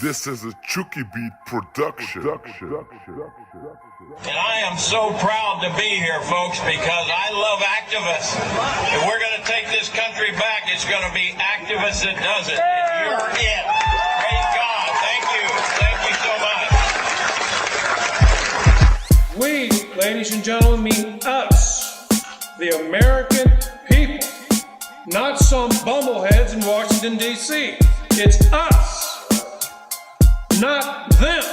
This is a Chucky Beat production. And I am so proud to be here, folks, because I love activists. If we're going to take this country back, it's going to be activists that does it. And you're it. Praise God. Thank you. Thank you so much. We, ladies and gentlemen, mean us, the American people, not some bumbleheads in Washington, D.C. It's us, not them.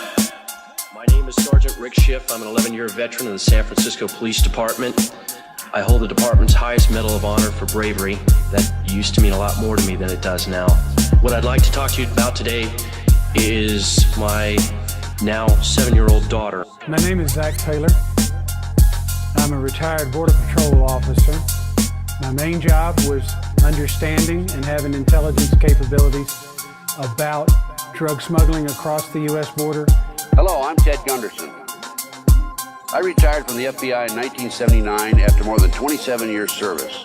My name is Sergeant Rick Schiff. I'm an 11-year veteran of the San Francisco Police Department. I hold the department's highest Medal of Honor for bravery. That used to mean a lot more to me than it does now. What I'd like to talk to you about today is my now 7-year-old daughter. My name is Zach Taylor. I'm a retired Border Patrol officer. My main job was understanding and having intelligence capabilities about drug smuggling across the U.S. border. Hello, I'm Ted Gunderson. I retired from the FBI in 1979 after more than 27 years service.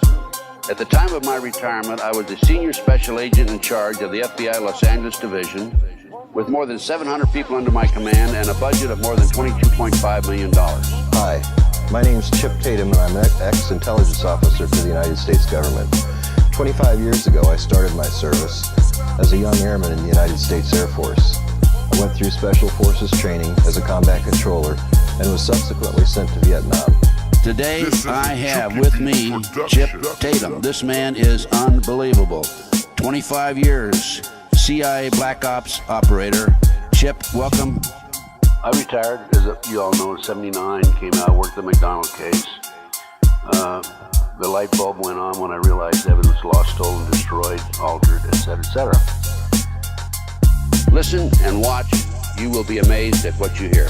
At the time of my retirement, I was the senior special agent in charge of the FBI Los Angeles Division, with more than 700 people under my command and a budget of more than $22.5 million. Hi, my name's Chip Tatum, and I'm an ex-intelligence officer for the United States government. 25 years ago, I started my service as a young airman in the United States Air Force. I went through Special Forces training as a combat controller and was subsequently sent to Vietnam. Today, I have with me Chip Tatum. This man is unbelievable. 25 years, CIA Black Ops operator. Chip, welcome. I retired, as you all know, in 79, came out, worked the McDonald case. The light bulb went on when I realized evidence lost, stolen, destroyed, altered, etc., etc. Listen and watch. You will be amazed at what you hear.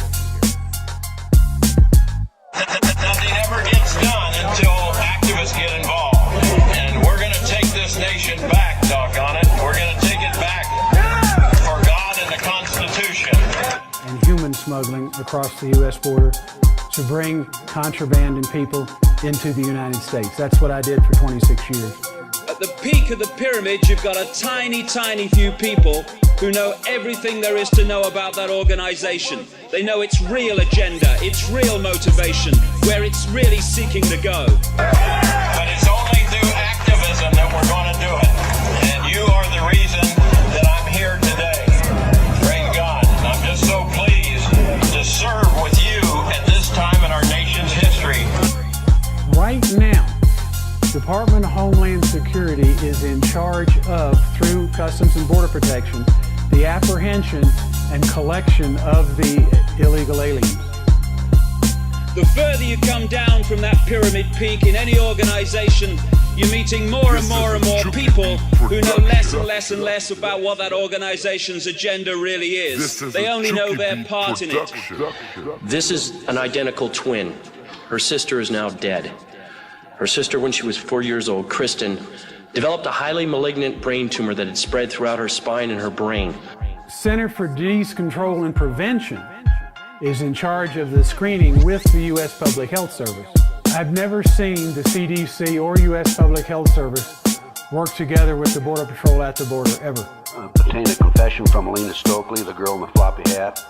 Nothing ever gets done until activists get involved. And we're going to take this nation back, doggone it. We're going to take it back for God and the Constitution. And human smuggling across the U.S. border to bring contraband and people into the United States. That's what I did for 26 years. At the peak of the pyramid, you've got a tiny, tiny few people who know everything there is to know about that organization. They know its real agenda, its real motivation, where it's really seeking to go. But it's only through activism that we're going to do it. And you are the reason that I'm here today. Praise God. And I'm just so pleased to serve with you at this time in our nation's history. Right now, Department of Homeland Security is in charge of, through Customs and Border Protection, the apprehension and collection of the illegal aliens. The further you come down from that pyramid peak in any organization, you're meeting more and more and more people who know less and less and less about what that organization's agenda really is. They only know their part in it. This is an identical twin. Her sister is now dead. Her sister, when she was 4 years old, Kristen, developed a highly malignant brain tumor that had spread throughout her spine and her brain. Center for Disease Control and Prevention is in charge of the screening with the U.S. Public Health Service. I've never seen the CDC or U.S. Public Health Service work together with the Border Patrol at the border, ever. Obtained a confession from Alina Stokely, the girl in the floppy hat,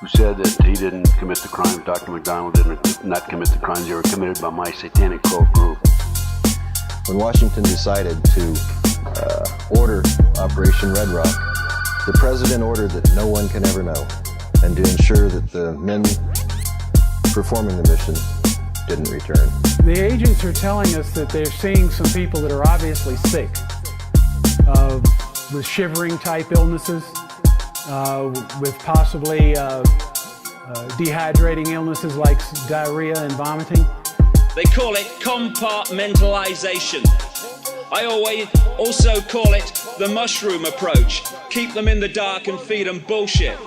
who said that he didn't commit the crimes. Dr. McDonald did not commit the crimes. They were committed by my satanic cult group. When Washington decided to order Operation Red Rock, the president ordered that no one can ever know, and to ensure that the men performing the mission didn't return. The agents are telling us that they're seeing some people that are obviously sick, with shivering type illnesses, with possibly dehydrating illnesses like diarrhea and vomiting. They call it compartmentalization. I always also call it the mushroom approach. Keep them in the dark and feed them bullshit.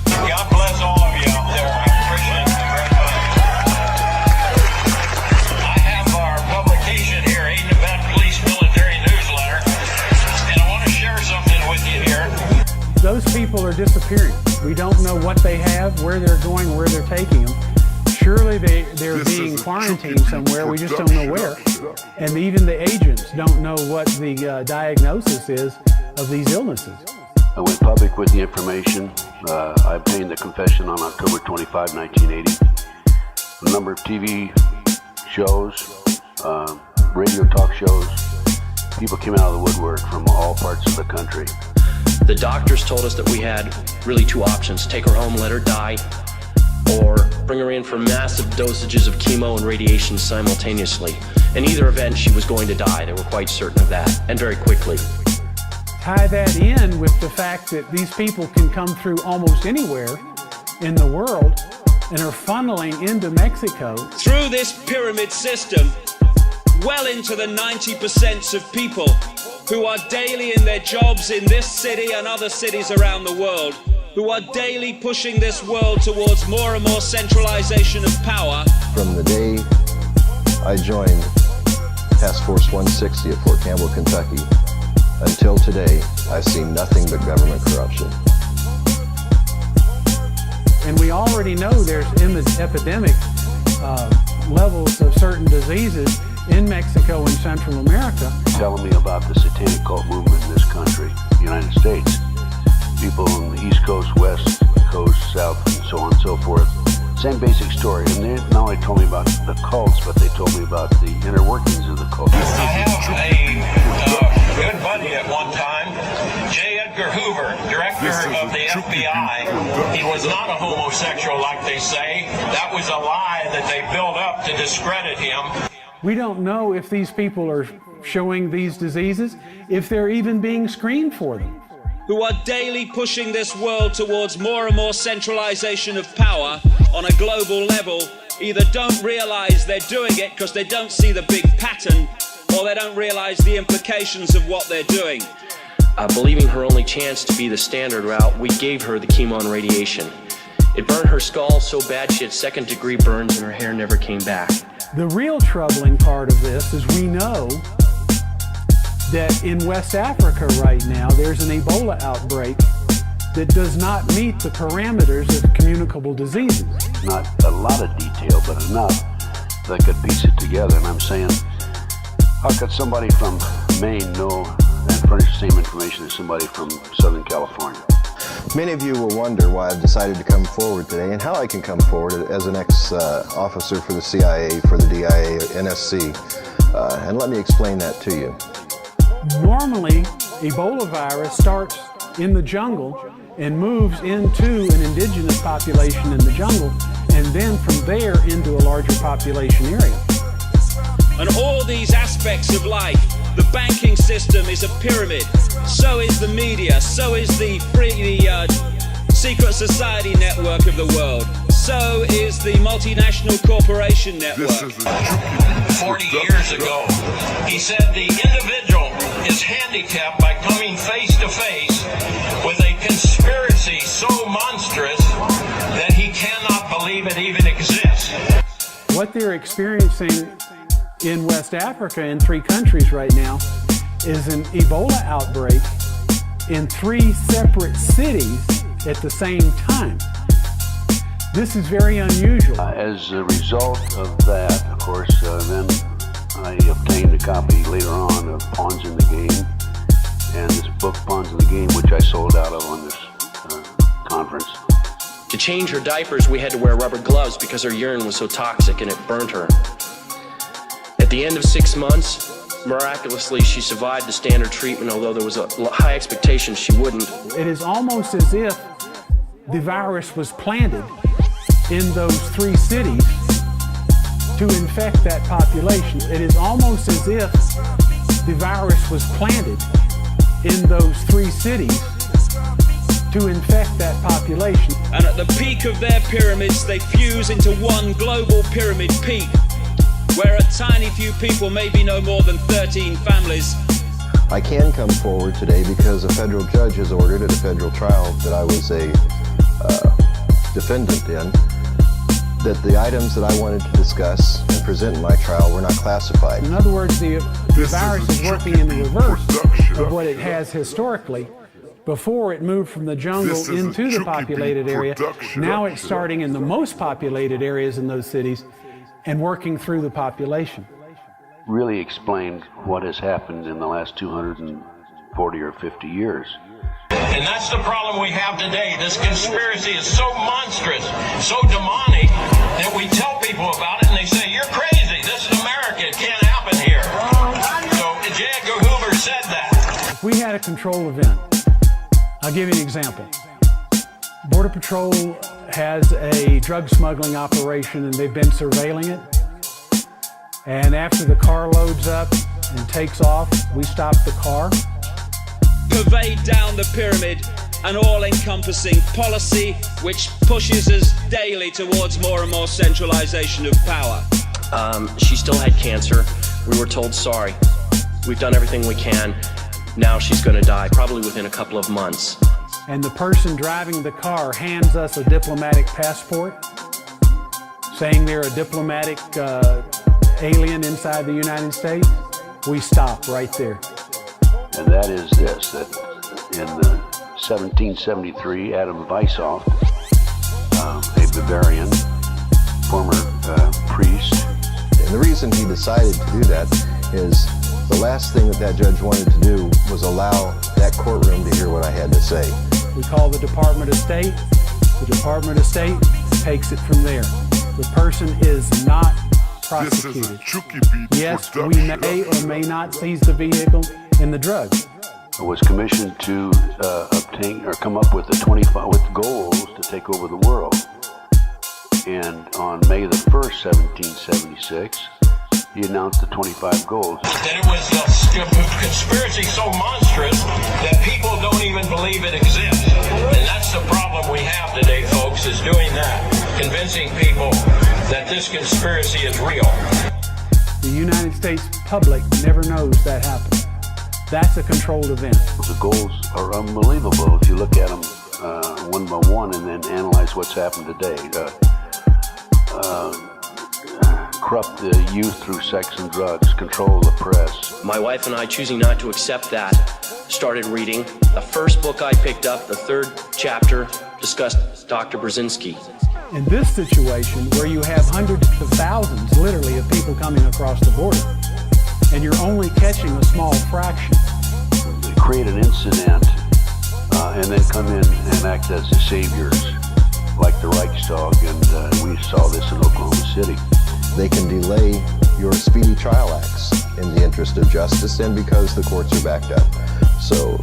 God bless all of you out there. I appreciate it very much. I have our publication here, Aid and Abet Police Military Newsletter, and I want to share something with you here. Those people are disappearing. We don't know what they have, where they're going, where they're taking them. Surely they're being quarantined somewhere, we just don't know where. And even the agents don't know what the diagnosis is of these illnesses. I went public with the information. I obtained the confession on October 25, 1980. A number of TV shows, radio talk shows, people came out of the woodwork from all parts of the country. The doctors told us that we had really two options: take her home, let her die, or bring her in for massive dosages of chemo and radiation simultaneously. In either event, she was going to die. They were quite certain of that, and very quickly. Tie that in with the fact that these people can come through almost anywhere in the world and are funneling into Mexico. Through this pyramid system, well into the 90% of people who are daily in their jobs in this city and other cities around the world, who are daily pushing this world towards more and more centralization of power. From the day I joined Task Force 160 at Fort Campbell, Kentucky, until today, I've seen nothing but government corruption. And we already know there's epidemic levels of certain diseases in Mexico and Central America. Telling me about the satanic cult movement in this country, the United States. People on the East Coast, West Coast, South, and so on and so forth. Same basic story. And they not only told me about the cults, but they told me about the inner workings of the cult. I have a good buddy at one time, J. Edgar Hoover, director of the FBI. He was not a homosexual like they say. That was a lie that they built up to discredit him. We don't know if these people are showing these diseases, if they're even being screened for them. Who are daily pushing this world towards more and more centralization of power on a global level, either don't realize they're doing it because they don't see the big pattern, or they don't realize the implications of what they're doing. Believing her only chance to be the standard route, we gave her the chemo and radiation. It burned her skull so bad she had second-degree burns and her hair never came back. The real troubling part of this is we know that in West Africa right now, there's an Ebola outbreak that does not meet the parameters of communicable diseases. Not a lot of detail, but enough that I could piece it together. And I'm saying, how could somebody from Maine know and furnish the same information as somebody from Southern California? Many of you will wonder why I've decided to come forward today and how I can come forward as an ex-officer for the CIA, for the DIA, NSC. And let me explain that to you. Normally, Ebola virus starts in the jungle and moves into an indigenous population in the jungle, and then from there into a larger population area. And all these aspects of life, the banking system is a pyramid, so is the media, so is the secret society network of the world, so is the multinational corporation network. 40 years ago, he said the individual is handicapped by coming face to face with a conspiracy so monstrous that he cannot believe it even exists. What they're experiencing in West Africa in 3 countries right now is an Ebola outbreak in 3 separate cities at the same time. This is very unusual. As a result of that, of course, then I obtained a copy later on of Pawns in the Game, and this book, Pawns in the Game, which I sold out of on this conference. To change her diapers, we had to wear rubber gloves because her urine was so toxic and it burned her. At the end of 6 months, miraculously, she survived the standard treatment, although there was a high expectation she wouldn't. It is almost as if the virus was planted in those 3 cities to infect that population. It is almost as if the virus was planted in those 3 cities to infect that population. And at the peak of their pyramids, they fuse into one global pyramid peak, where a tiny few people, maybe no more than 13 families. I can come forward today because a federal judge has ordered at a federal trial that I was a defendant in, that the items that I wanted to discuss and present in my trial were not classified. In other words, the virus is working in the reverse of what it has historically. Before it moved from the jungle into the populated area, now it's starting in the most populated areas in those cities and working through the population. Really explained what has happened in the last 240 or 50 years. And that's the problem we have today. This conspiracy is so monstrous, so demonic, that we tell people about it and they say, you're crazy. This is America. It can't happen here. So J. Edgar Hoover said that. If we had a control event, I'll give you an example. Border Patrol has a drug smuggling operation and they've been surveilling it. And after the car loads up and takes off, we stop the car. Pervade down the pyramid an all-encompassing policy which pushes us daily towards more and more centralization of power. She still had cancer. We were told, sorry, we've done everything we can. Now she's going to die, probably within a couple of months. And the person driving the car hands us a diplomatic passport, saying they're a diplomatic alien inside the United States. We stop right there. And that is this, that in 1773, Adam Weishaupt, a Bavarian, former priest. And the reason he decided to do that is the last thing that judge wanted to do was allow that courtroom to hear what I had to say. We call the Department of State. The Department of State takes it from there. The person is not prosecuted. This is a Chucky Beat yes, production. we may or may not seize the vehicle and the drugs. I was commissioned to obtain or come up with the 25 with goals to take over the world. And on May the 1st, 1776, he announced the 25 goals. That it was a conspiracy so monstrous that people don't even believe it exists. And that's the problem we have today, folks, is doing that. Convincing people that this conspiracy is real. The United States public never knows that happened. That's a controlled event. The goals are unbelievable if you look at them one by one and then analyze what's happened today. Corrupt the youth through sex and drugs, control the press. My wife and I, choosing not to accept that, started reading. The first book I picked up, the 3rd chapter, discussed Dr. Brzezinski. In this situation, where you have hundreds of thousands, literally, of people coming across the border, and you're only catching a small fraction. They create an incident and then come in and act as the saviors, like the Reichstag, and we saw this in Oklahoma City. They can delay your speedy trial acts in the interest of justice and because the courts are backed up. So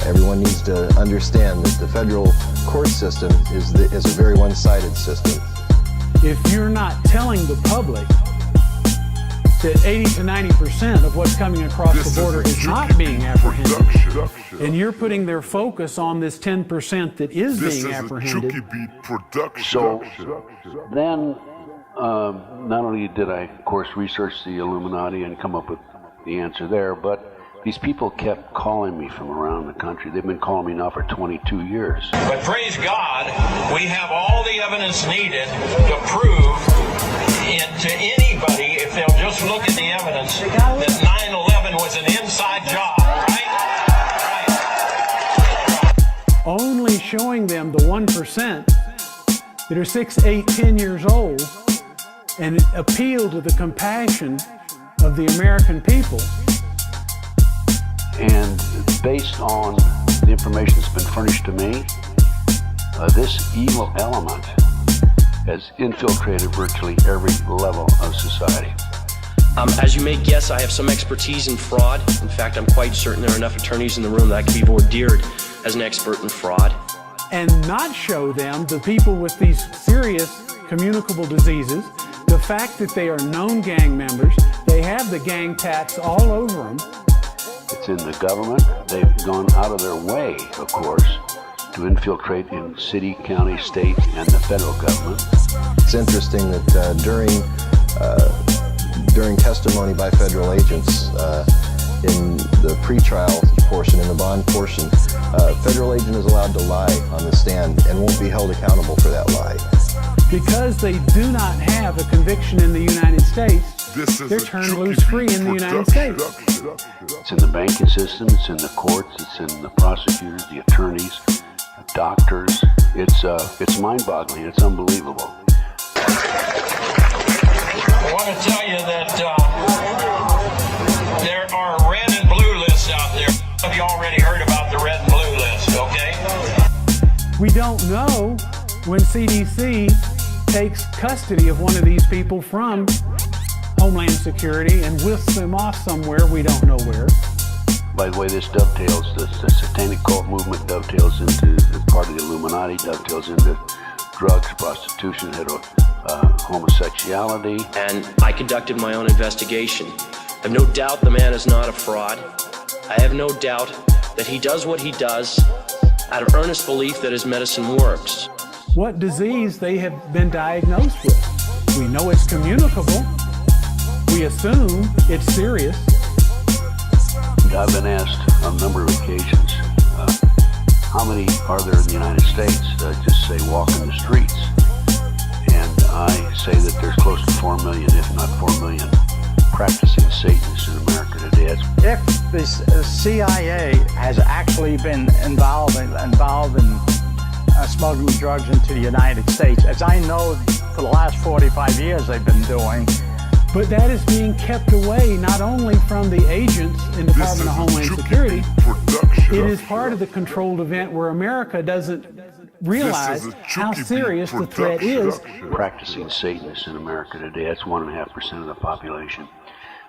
everyone needs to understand that the federal court system is a very one-sided system. If you're not telling the public that 80 to 90% of what's coming across the border is not being apprehended, and you're putting their focus on this 10% that is being apprehended. So then, not only did I, of course, research the Illuminati and come up with the answer there, but these people kept calling me from around the country. They've been calling me now for 22 years. But praise God, we have all the evidence needed to prove to anybody, if they'll just look at the evidence, that 9/11 was an inside job, right? Only showing them the 1% that are 6, 8, 10 years old and appeal to the compassion of the American people. And based on the information that's been furnished to me, this evil element has infiltrated virtually every level of society. As you may guess, I have some expertise in fraud. In fact, I'm quite certain there are enough attorneys in the room that I could be voir dired as an expert in fraud. And not show them, the people with these serious communicable diseases, the fact that they are known gang members, they have the gang tats all over them. It's in the government. They've gone out of their way, of course, to infiltrate in city, county, state, and the federal government. It's interesting that during testimony by federal agents in the pretrial portion, in the bond portion, federal agent is allowed to lie on the stand and won't be held accountable for that lie. Because they do not have a conviction in the United States, they're turned loose free in the United States. It's in the banking system, it's in the courts, it's in the prosecutors, the attorneys, the doctors. It's mind-boggling, it's unbelievable. I want to tell you that there are red and blue lists out there. Have you already heard about the red and blue list, okay? We don't know when CDC takes custody of one of these people from Homeland Security and whisks them off somewhere, we don't know where. By the way, this dovetails, the satanic cult movement dovetails into, as part of the Illuminati, dovetails into drugs, prostitution, homosexuality. And I conducted my own investigation. I have no doubt the man is not a fraud. I have no doubt that he does what he does out of earnest belief that his medicine works. What disease they have been diagnosed with. We know it's communicable. We assume it's serious. I've been asked on a number of occasions, how many are there in the United States? Just say walk in the streets. And I say that there's close to 4 million, if not 4 million, practicing Satanists in America today. If the CIA has actually been involved in smuggling drugs into the United States, as I know for the last 45 years they've been doing. But that is being kept away not only from the agents in the Department of Homeland Security, it is part of the controlled event where America doesn't realize how serious the threat is. Practicing Satanists in America today, that's 1.5% of the population.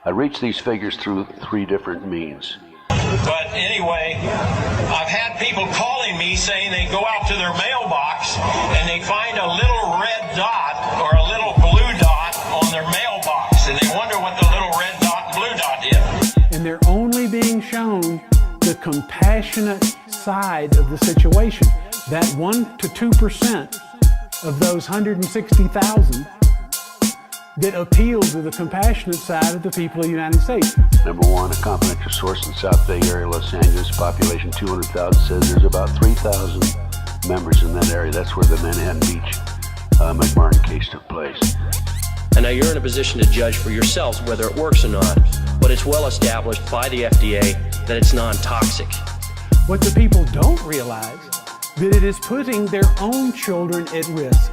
I reached these figures through 3 different means. But anyway, I've had people calling me saying they go out to their mailbox and they find a little red dot or a little blue dot on their mailbox, and they wonder what the little red dot and blue dot is. And they're only being shown the compassionate side of the situation. That 1 to 2% of those 160,000 that appeal to the compassionate side of the people of the United States. Number 1, a confidential source in the South Bay area, Los Angeles, population 200,000, says there's about 3,000 members in that area. That's where the Manhattan Beach McMartin case took place. And now you're in a position to judge for yourselves whether it works or not, but it's well established by the FDA that it's non-toxic. What the people don't realize, that it is putting their own children at risk.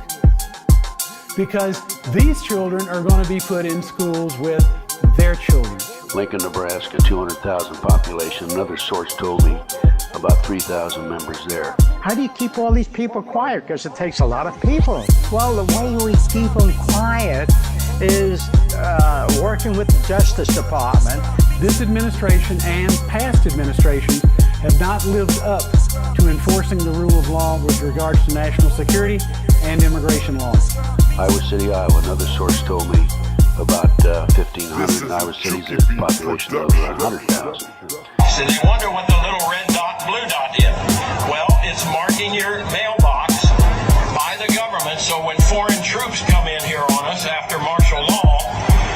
Because these children are going to be put in schools with their children. Lincoln, Nebraska, 200,000 population. Another source told me about 3,000 members there. How do you keep all these people quiet? Because it takes a lot of people. Well, the way we keep them quiet is working with the Justice Department. This administration and past administrations have not lived up to enforcing the rule of law with regards to national security and immigration laws. Iowa City, Iowa, another source told me about 1,500 Iowa City's a population of 100,000. So they wonder what the little red dot and blue dot is. Well, it's marking your mailbox by the government, so when foreign troops come in here on us after martial law,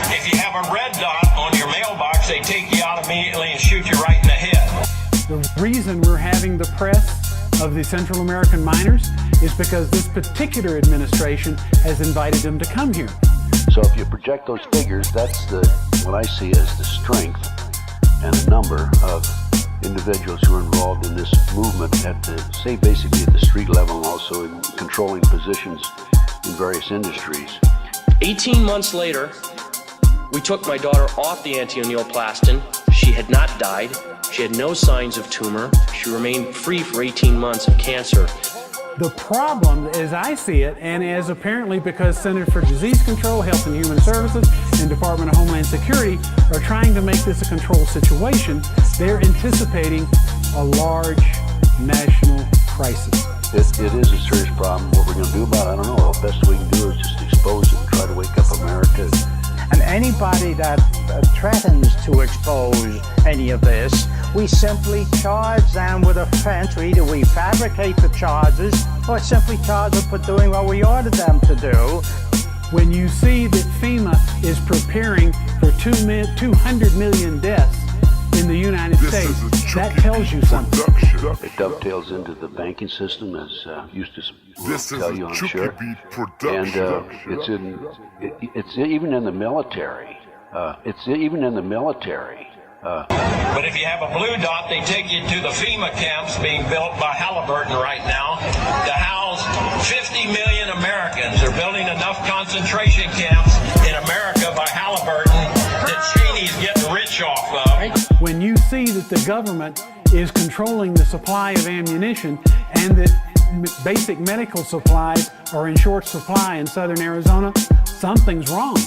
if you have a red dot on your mailbox, they take you out immediately and shoot you right in the head. The reason we're having the press of the Central American miners is because this particular administration has invited them to come here. So if you project those figures, that's what I see as the strength and the number of individuals who are involved in this movement at basically at the street level and also in controlling positions in various industries. 18 months later, we took my daughter off the anti-neoplastin. She had not died. She had no signs of tumor. She remained free for 18 months of cancer. The problem, as I see it, and as apparently because Center for Disease Control, Health and Human Services, and Department of Homeland Security are trying to make this a controlled situation, they're anticipating a large national crisis. It is a serious problem. What we're going to do about it, I don't know. The best we can do is just expose it and try to wake up America. And anybody that threatens to expose any of this, we simply charge them with offense. Either we fabricate the charges or simply charge them for doing what we ordered them to do. When you see that FEMA is preparing for 200 million deaths in the United States, that tells you something. It dovetails into the banking system, as Eustace will tell you, I'm sure. And it's even in the military. But if you have a blue dot, they take you to the FEMA camps being built by Halliburton right now to house 50 million Americans. They're building enough concentration camps in America by Halliburton that Cheney's getting rich off of. When you see that the government is controlling the supply of ammunition and that basic medical supplies are in short supply in southern Arizona, something's wrong.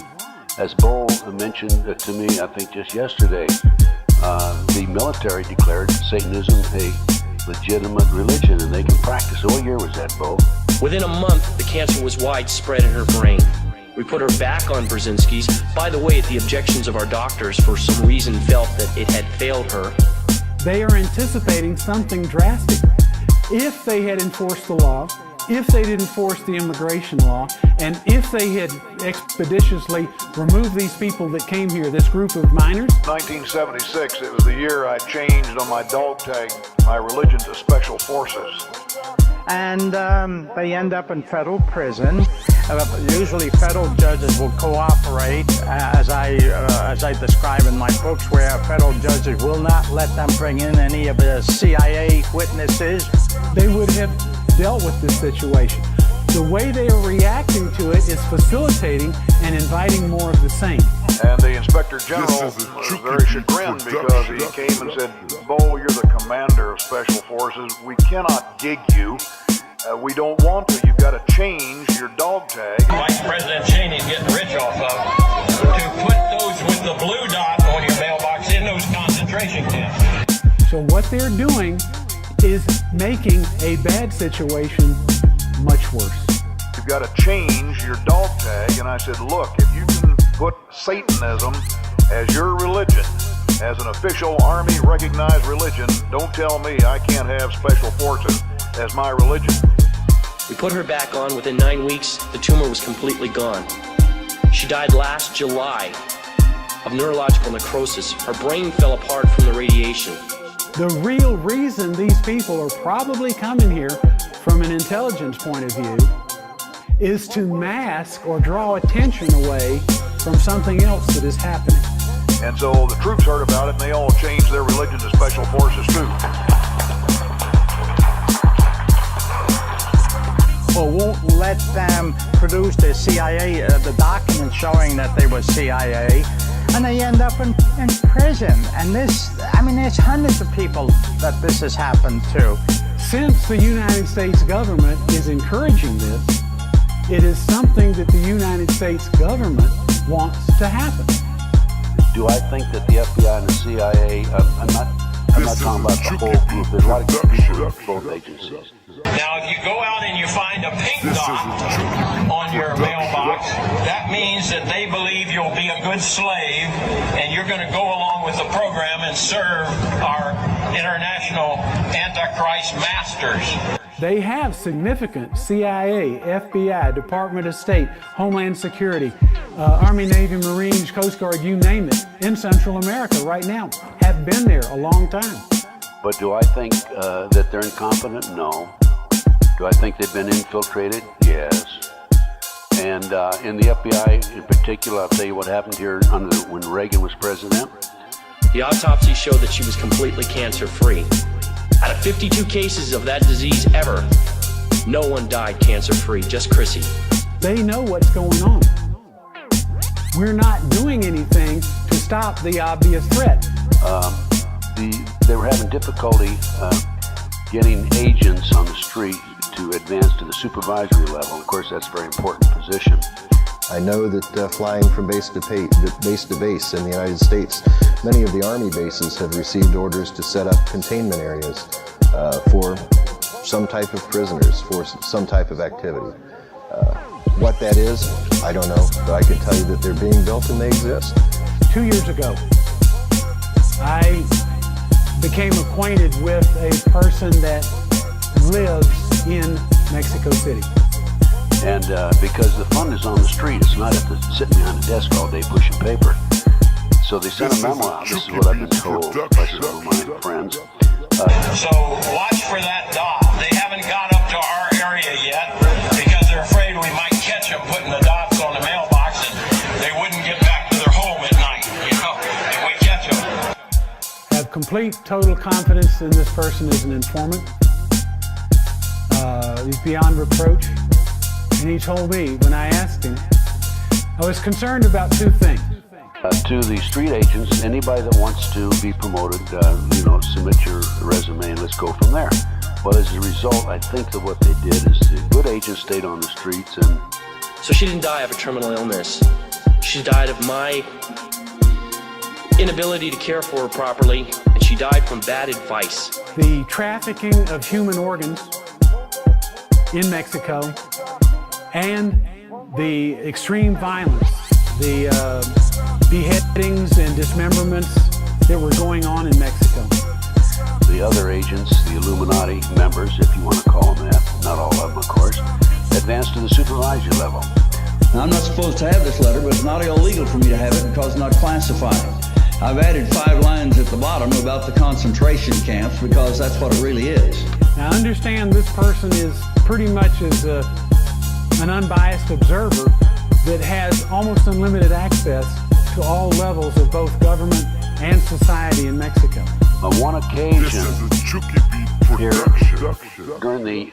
As Bo mentioned to me, I think just yesterday, the military declared Satanism a legitimate religion and they can practice. What year was that, Bo? Within a month, the cancer was widespread in her brain. We put her back on Brzezinski's. By the way, at the objections of our doctors, for some reason felt that it had failed her. They are anticipating something drastic. If they had enforced the law, if they didn't enforce the immigration law, and if they had expeditiously removed these people that came here, this group of minors. 1976, it was the year I changed on my dog tag my religion to Special Forces. And they end up in federal prison. Usually federal judges will cooperate, as I describe in my books, where federal judges will not let them bring in any of the CIA witnesses. They would have dealt with this situation. The way they are reacting to it is facilitating and inviting more of the same. And the Inspector General was very chagrined because he came and said, Bo, you're the commander of Special Forces. We cannot gig you. We don't want to. You've got to change your dog tag. Vice President Cheney's getting rich off of, to put those with the blue dot on your mailbox in those concentration camps. So what they're doing is making a bad situation much worse. You've got to change your dog tag. And I said, look, if you can put Satanism as your religion, as an official Army-recognized religion, don't tell me I can't have Special Forces as my religion. We put her back on. Within 9 weeks, the tumor was completely gone. She died last July of neurological necrosis. Her brain fell apart from the radiation. The real reason these people are probably coming here from an intelligence point of view is to mask or draw attention away from something else that is happening. And so the troops heard about it and they all changed their religion to Special Forces too. Or won't let them produce the CIA, the documents showing that they were CIA, and they end up in prison. And this, I mean, there's hundreds of people that this has happened to. Since the United States government is encouraging this, it is something that the United States government wants to happen. Do I think that the FBI and the CIA, I'm not talking about the whole group, there's a lot of good people in both agencies. Now, if you go out and you find a pink dot on your mailbox, that means that they believe you'll be a good slave and you're going to go along with the program and serve our international Antichrist masters. They have significant CIA, FBI, Department of State, Homeland Security, Army, Navy, Marines, Coast Guard, you name it, in Central America right now, have been there a long time. But do I think that they're incompetent? No. Do I think they've been infiltrated? Yes. And in the FBI in particular, I'll tell you what happened here when Reagan was president. The autopsy showed that she was completely cancer-free. Out of 52 cases of that disease ever, no one died cancer-free, just Chrissy. They know what's going on. We're not doing anything to stop the obvious threat. They were having difficulty getting agents on the street to advance to the supervisory level. Of course, that's a very important position. I know that flying from base to base in the United States, many of the Army bases have received orders to set up containment areas for some type of prisoners, for some type of activity. What that is, I don't know, but I can tell you that they're being built and they exist. 2 years ago, I became acquainted with a person that lives in Mexico City. And because the fun is on the street, it's not sitting behind a desk all day pushing paper. So they sent a memo out. This is what I've been told by some of my friends. So watch for that dot. They haven't got up to our area yet because they're afraid we might catch them putting the dots on the mailbox and they wouldn't get back to their home at night, you know, if we catch them. Have complete, total confidence in this person as an informant. He's beyond reproach. And he told me, when I asked him, I was concerned about two things. To the street agents, anybody that wants to be promoted, submit your resume and let's go from there. But as a result, I think that what they did is the good agents stayed on the streets and... So she didn't die of a terminal illness. She died of my inability to care for her properly, and she died from bad advice. The trafficking of human organs in Mexico and the extreme violence, the beheadings and dismemberments that were going on in Mexico. The other agents, the Illuminati members, if you want to call them that, not all of them, of course, advanced to the supervisory level. Now, I'm not supposed to have this letter, but it's not illegal for me to have it because it's not classified. I've added 5 lines at the bottom about the concentration camps because that's what it really is. Now, understand this person is pretty much as an unbiased observer that has almost unlimited access to all levels of both government and society in Mexico. On one occasion, This is a Chucky Beat here production. during the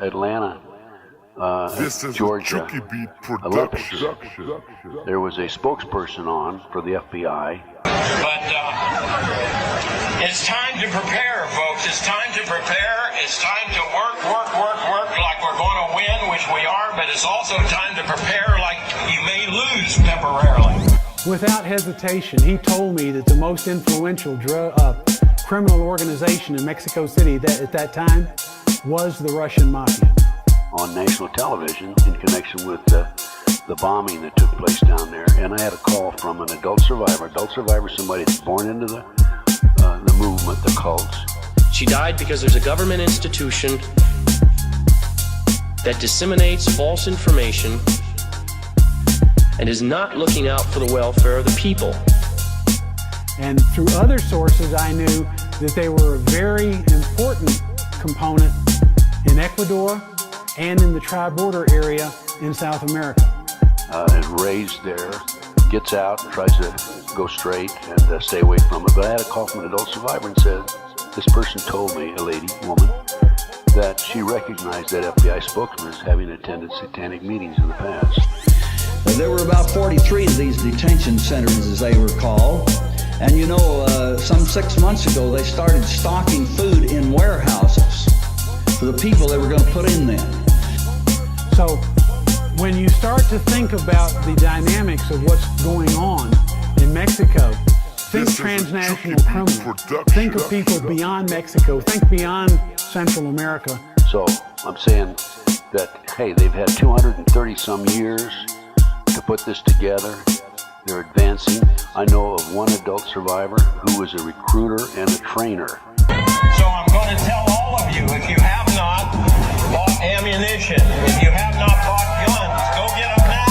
Atlanta, This is Georgia a Chucky Beat election, production. there was a spokesperson on for the FBI. But it's time to prepare, folks. It's time to prepare. It's time to work like we're going to win, which we are, but it's also time to prepare like you may lose temporarily. Without hesitation, he told me that the most influential criminal organization in Mexico City at that time was the Russian Mafia. On national television in connection with the bombing that took place down there, and I had a call from an adult survivor. Somebody that's born into the movement, the cults. She died because there's a government institution that disseminates false information and is not looking out for the welfare of the people. And through other sources, I knew that they were a very important component in Ecuador and in the tri-border area in South America. Is raised there, gets out, tries to go straight and stay away from it. But I had a call from an adult survivor and said, this person told me, a woman, that she recognized that FBI spokesman as having attended satanic meetings in the past. There were about 43 of these detention centers, as they were called. And you know, some 6 months ago, they started stocking food in warehouses for the people they were going to put in them. So when you start to think about the dynamics of what's going on in Mexico, think transnational criminal, think of people beyond Mexico, think beyond Central America. So I'm saying that, hey, they've had 230 some years to put this together. They're advancing. I know of one adult survivor who was a recruiter and a trainer. So I'm going to tell all of you, if you have not bought ammunition, if you have not bought guns, go get them now.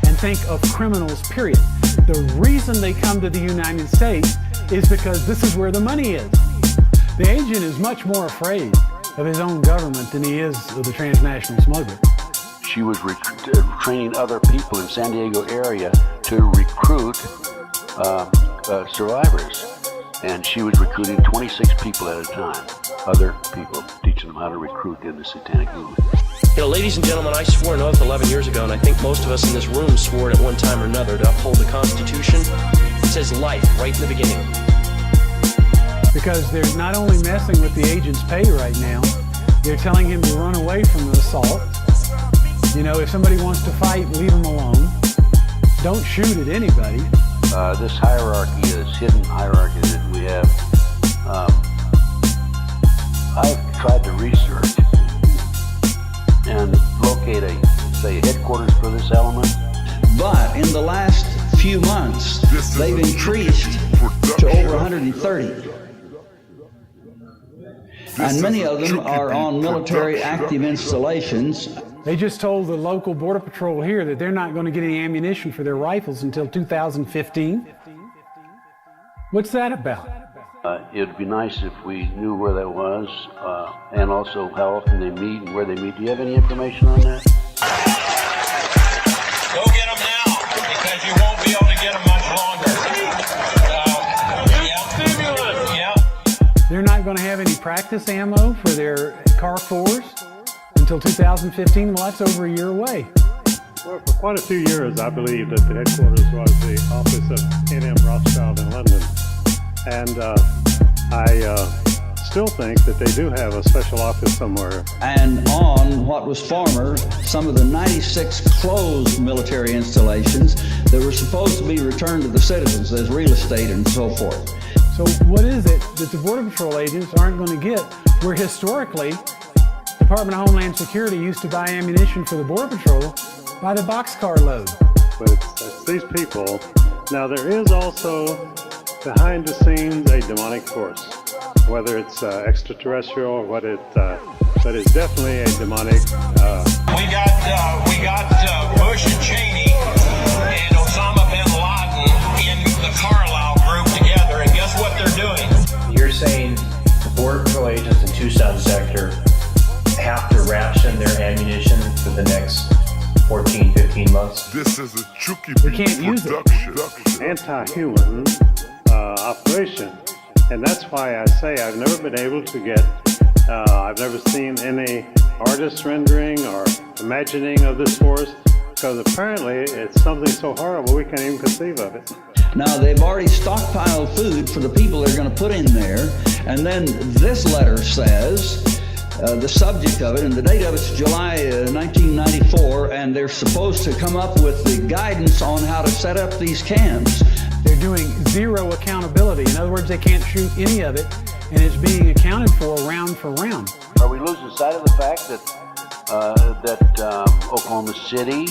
And think of criminals, period. The reason they come to the United States is because this is where the money is. The agent is much more afraid of his own government than he is of the transnational smuggler. She was training other people in San Diego area to recruit survivors. And she was recruiting 26 people at a time. Other people, teaching them how to recruit in the satanic movement. You know, ladies and gentlemen, I swore an oath 11 years ago, and I think most of us in this room swore it at one time or another to uphold the Constitution. It says life right in the beginning. Because they're not only messing with the agent's pay right now, they're telling him to run away from the assault. You know, if somebody wants to fight, leave them alone. Don't shoot at anybody. This hierarchy is hidden hierarchy that we have. I've tried to research and locate a headquarters for this element. But in the last few months, they've increased to over 130. And many of them are on military active installations. They just told the local Border Patrol here that they're not going to get any ammunition for their rifles until 2015. What's that about? It'd be nice if we knew where that was, and also how often they meet and where they meet. Do you have any information on that? Go get them now, because you won't be able to get them much longer. They're not going to have any practice ammo for their Car 4s until 2015. Well, that's over a year away. Well, for quite a few years, I believe that the headquarters was the office of N.M. Rothschild in London. And I still think that they do have a special office somewhere. And on what was former some of the 96 closed military installations that were supposed to be returned to the citizens as real estate and so forth. So what is it that the Border Patrol agents aren't going to get? Where historically, Department of Homeland Security used to buy ammunition for the Border Patrol by the boxcar load. But it's these people. Now there is also behind the scenes a demonic force, whether it's extraterrestrial or what it, but it's definitely a demonic. We got Bush and Cheney and Osama bin Laden in the Carlisle group together, and guess what they're doing? You're saying the Border Patrol agents in Tucson sector have to ration their ammunition for the next 14, 15 months? This is a Chucky We can't use it. Anti-human operation. And that's why I say I've never been able to get, I've never seen any artist rendering or imagining of this force, because apparently it's something so horrible we can't even conceive of it. Now, they've already stockpiled food for the people they're going to put in there, and then this letter says, the subject of it, and the date of it's July 1994, and they're supposed to come up with the guidance on how to set up these camps. They're doing zero accountability. In other words, they can't shoot any of it, and it's being accounted for round for round. Are we losing sight of the fact that Oklahoma City,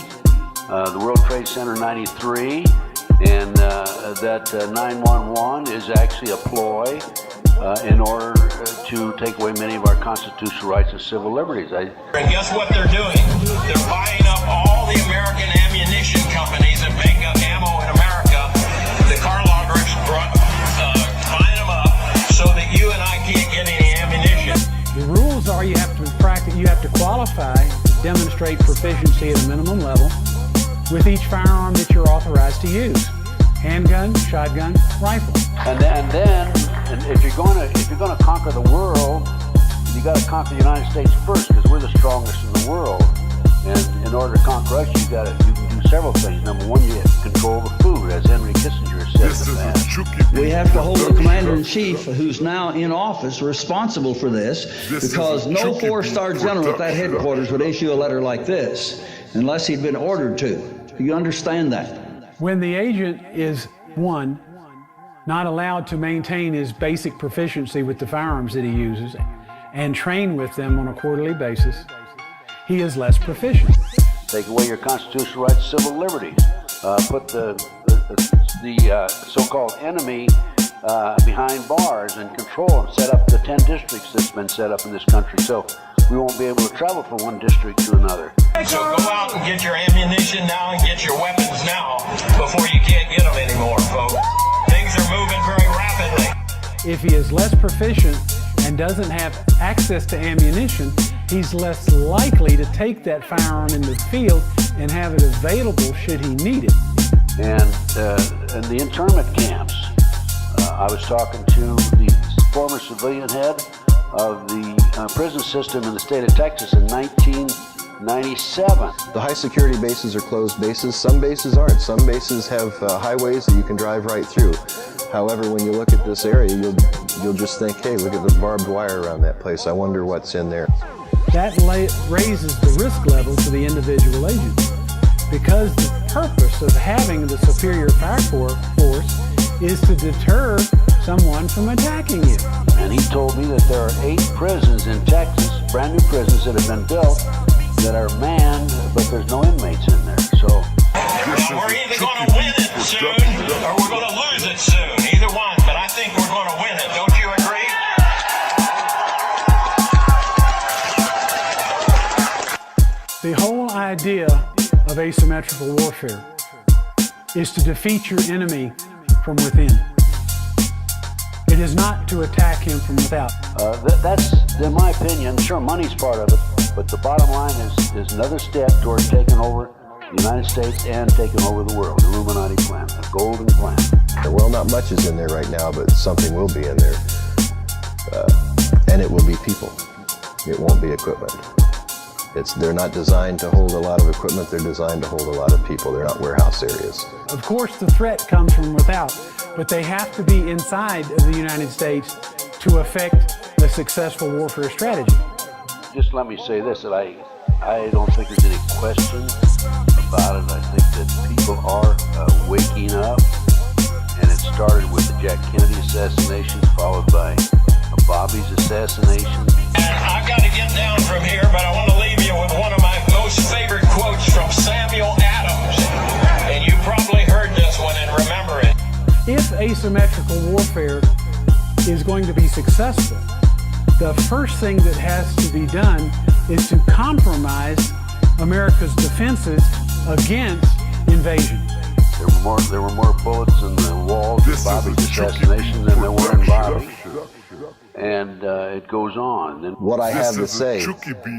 the World Trade Center 93, and that 911 is actually a ploy in order to take away many of our constitutional rights and civil liberties? And guess what they're doing? They're buying up all the American ammunition companies that make up ammo in America. The Carlisle group's buying them up so that you and I can't get any ammunition. The rules are you have to practice, you have to qualify, demonstrate proficiency at a minimum level with each firearm that you're authorized to use. Handgun, shotgun, rifle. And if you're going to conquer the world, you got to conquer the United States first, because we're the strongest in the world. And in order to conquer us, you can do several things. Number one, you have to control the food, as Henry Kissinger said. We have to hold the commander-in-chief, who's now in office, responsible for this, because no four-star general at that headquarters would issue a letter like this unless he'd been ordered to. Do you understand that? When the agent is, one, not allowed to maintain his basic proficiency with the firearms that he uses and train with them on a quarterly basis, he is less proficient. Take away your constitutional rights, civil liberties. Put the so-called enemy behind bars and control, and set up the 10 districts that's been set up in this country. So we won't be able to travel from one district to another. So go out and get your ammunition now and get your weapons now before you can't get them anymore, folks. Things are moving very rapidly. If he is less proficient and doesn't have access to ammunition, he's less likely to take that firearm in the field and have it available should he need it. And the internment camps, I was talking to the former civilian head of the prison system in the state of Texas in 1997. The high security bases are closed bases. Some bases aren't. Some bases have highways that you can drive right through. However, when you look at this area, you'll just think, hey, look at the barbed wire around that place. I wonder what's in there. That raises the risk level to the individual agent, because the purpose of having the superior fire force is to deter someone from attacking you. And he told me that there are 8 prisons in Texas, brand new prisons that have been built, that are manned, but there's no inmates in there. So we're either going to win it soon or we're going to lose it soon. Either one, but I think we're going to win it. Don't you agree? The whole idea of asymmetrical warfare is to defeat your enemy from within. It is not to attack him from without. That's, in my opinion, sure, money's part of it, but the bottom line is another step towards taking over the United States and taking over the world. The Illuminati plan, the golden plan. Well, not much is in there right now, but something will be in there. And it will be people. It won't be equipment. They're not designed to hold a lot of equipment, they're designed to hold a lot of people. They're not warehouse areas. Of course, the threat comes from without, but they have to be inside of the United States to affect a successful warfare strategy. Just let me say this, that I don't think there's any question about it. I think that people are waking up, and it started with the Jack Kennedy assassination, followed by Bobby's assassination. And I've got to get down from here, but I want to leave you with one of my most favorite quotes from Samuel Adams. And you probably heard this one and remember it. If asymmetrical warfare is going to be successful, the first thing that has to be done is to compromise America's defenses against invasion. There were more bullets in the walls of Bobby's assassination than there were in Bobby. And it goes on. And what I have to say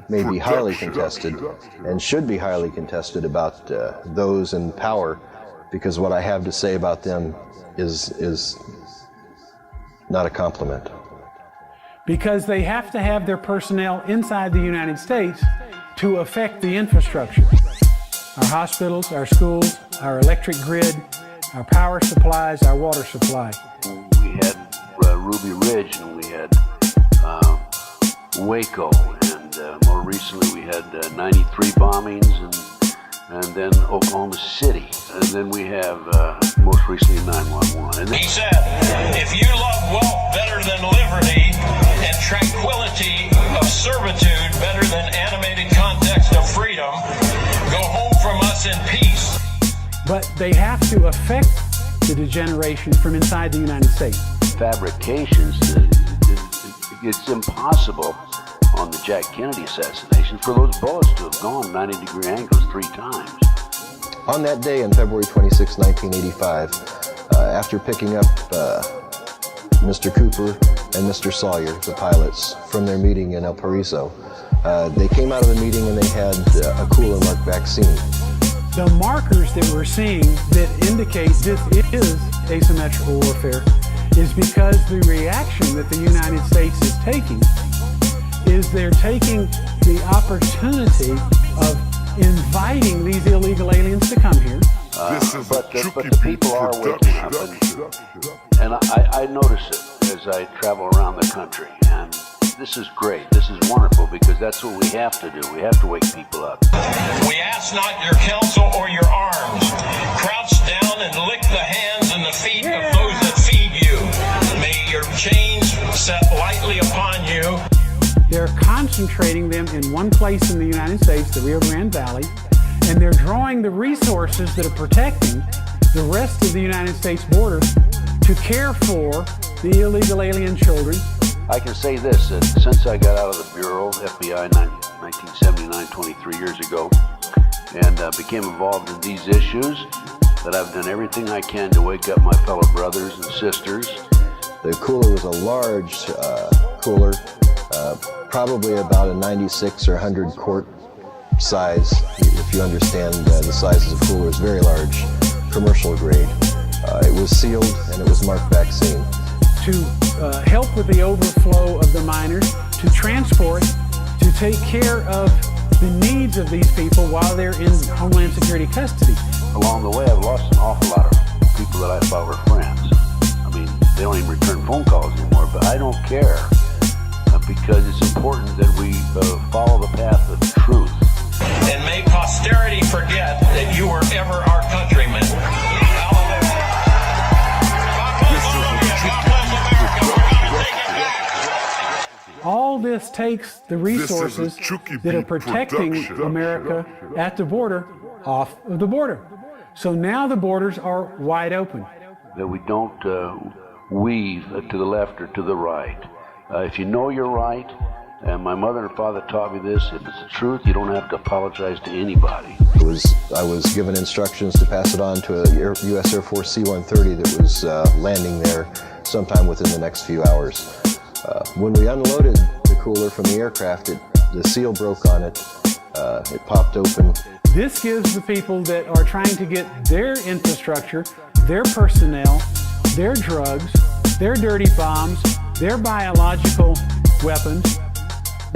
may be highly contested and should be highly contested about those in power, because what I have to say about them is not a compliment. Because they have to have their personnel inside the United States to affect the infrastructure. Our hospitals, our schools, our electric grid, our power supplies, our water supply. We had Ruby Ridge, and we had Waco, and more recently we had 93 bombings, and then Oklahoma City, and then we have most recently 911. And he said, if you love wealth better than liberty and tranquility of servitude better than animated context of freedom, go home from us in peace. But they have to affect the degeneration from inside the United States. Fabrications, it's impossible on the Jack Kennedy assassination for those bullets to have gone 90-degree angles 3 times. On that day, on February 26, 1985, after picking up Mr. Cooper and Mr. Sawyer, the pilots, from their meeting in El Paraiso, they came out of the meeting and they had a cooler marked vaccine. The markers that we're seeing that indicate this is asymmetrical warfare is because the reaction that the United States is taking is they're taking the opportunity of inviting these illegal aliens to come here. But the people are waking up, and I notice it as I travel around the country, and this is great, this is wonderful, because that's what we have to do. We have to wake people up. We ask not your counsel or your arms. Crouch down and lick the hands and the feet of those that feed you. May your chains set lightly upon you. They're concentrating them in one place in the United States, the Rio Grande Valley, and they're drawing the resources that are protecting the rest of the United States border to care for the illegal alien children. I can say this, that since I got out of the Bureau, FBI, 1979, 23 years ago, and became involved in these issues, that I've done everything I can to wake up my fellow brothers and sisters. The cooler was a large cooler, probably about a 96 or 100 quart size, if you understand the sizes of coolers, very large, commercial grade. It was sealed and it was marked vaccine. To help with the overflow of the miners, to transport, to take care of the needs of these people while they're in Homeland Security custody. Along the way, I've lost an awful lot of people that I thought were friends. I mean, they don't even return phone calls anymore, but I don't care, because it's important that we follow the path of truth. And may posterity forget that you were ever our countrymen. All this takes the resources that are protecting America at the border off of the border. So now the borders are wide open. That we don't weave to the left or to the right. If you know you're right, and my mother and father taught me this, if it's the truth, you don't have to apologize to anybody. I was given instructions to pass it on to a U.S. Air Force C-130 that was landing there sometime within the next few hours. When we unloaded the cooler from the aircraft, the seal broke on it. It popped open. This gives the people that are trying to get their infrastructure, their personnel, their drugs, their dirty bombs, their biological weapons,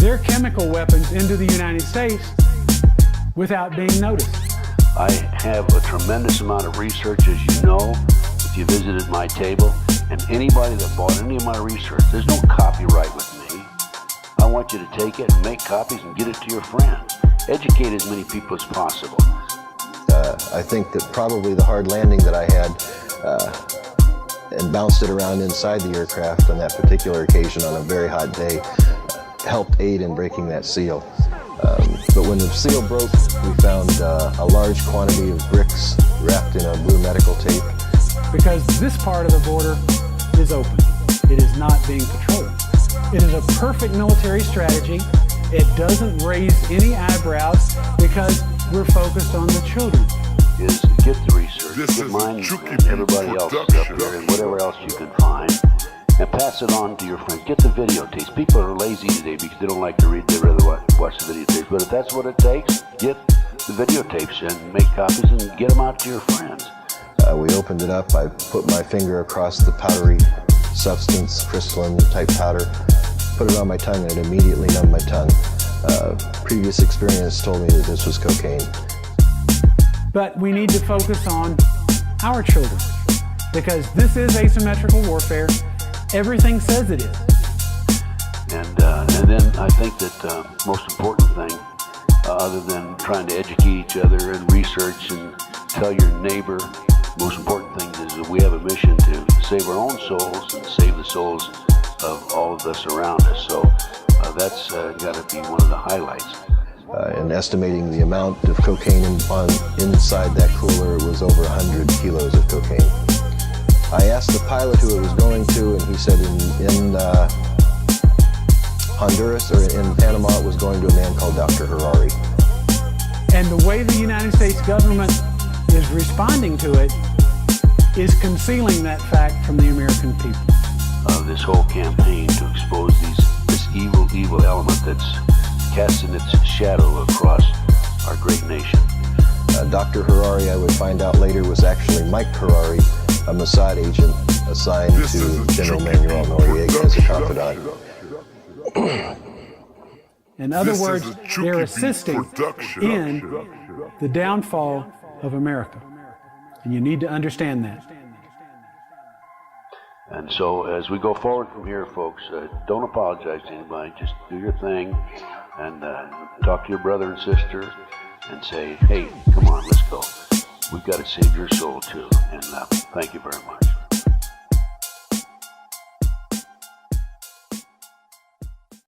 their chemical weapons into the United States without being noticed. I have a tremendous amount of research, as you know, if you visited my table, and anybody that bought any of my research, there's no copyright with me. I want you to take it and make copies and get it to your friends. Educate as many people as possible. I think that probably the hard landing that I had and bounced it around inside the aircraft on that particular occasion on a very hot day helped aid in breaking that seal. But when the seal broke, we found a large quantity of bricks wrapped in a blue medical tape. Because this part of the border is open. It is not being patrolled. It is a perfect military strategy. It doesn't raise any eyebrows because we're focused on the children. Is get the research, get mine and everybody else's up here and whatever else you can find, and pass it on to your friends. Get the videotapes. People are lazy today because they don't like to read, they rather watch the videotapes. But if that's what it takes, get the videotapes and make copies and get them out to your friends. We opened it up. I put my finger across the powdery substance, crystalline type powder, put it on my tongue, and it immediately numbed my tongue. Previous experience told me that this was cocaine. But we need to focus on our children because this is asymmetrical warfare. Everything says it is. And then I think that most important thing, other than trying to educate each other and research and tell your neighbor, most important thing is that we have a mission to save our own souls and save the souls of all of us around us. So that's got to be one of the highlights. In estimating the amount of cocaine inside that cooler, it was over 100 kilos of cocaine. I asked the pilot who it was going to, and he said in Honduras or in Panama it was going to a man called Dr. Harari. And the way the United States government is responding to it is concealing that fact from the American people. This whole campaign to expose this evil element that's casting its shadow across our great nation. Dr. Harari, I would find out later, was actually Mike Harari, a Mossad agent assigned to General Manuel Noriega as a confidant. In other words, they're assisting in the downfall of America. And you need to understand that. And so as we go forward from here, folks, don't apologize to anybody. Just do your thing and talk to your brother and sister and say, hey, come on, let's go. We've got to save your soul too. And thank you very much.